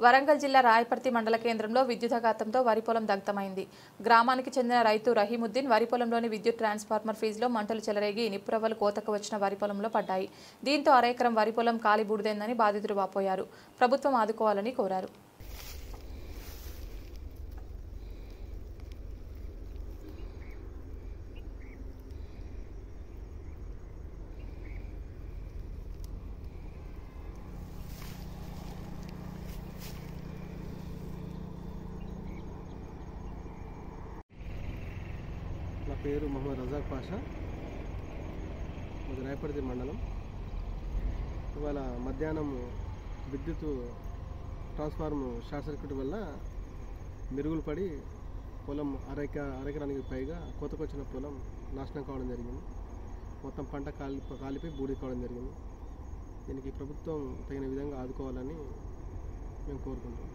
వరంగల్ జిల్లా రాయపర్తి మండల కేంద్రంలో విద్యుదాఘాతంతో వరి పొలం దగ్ధమైంది. గ్రామానికి చెందిన రైతు రహీముద్దీన్ వరి పొలంలోని విద్యుత్ ట్రాన్స్ఫార్మర్ ఫీజులో మంటలు చెలరేగి నిప్పురవ్వలు కోతకు వచ్చిన వరి పొలంలో పడ్డాయి. దీంతో అరెకరం వరి పొలం కాలి బూడిదైందని బాధితులు వాపోయారు. ప్రభుత్వం ఆదుకోవాలని కోరారు. నా పేరు మొహమ్మద్ రజాక్ పాషా, రాయపర్తి మండలం. ఇవాళ మధ్యాహ్నం విద్యుత్ ట్రాన్స్ఫార్మర్ షార్ట్ సర్క్యూట్ వల్ల మెరుగులు పడి పొలం అరెకరానికి పైగా కోతకొచ్చిన పొలం నాశనం కావడం జరిగింది. మొత్తం పంట కాలిపోయి బూడిద కావడం జరిగింది. దీనికి ప్రభుత్వం తగిన విధంగా ఆదుకోవాలని మేము కోరుకుంటున్నాం.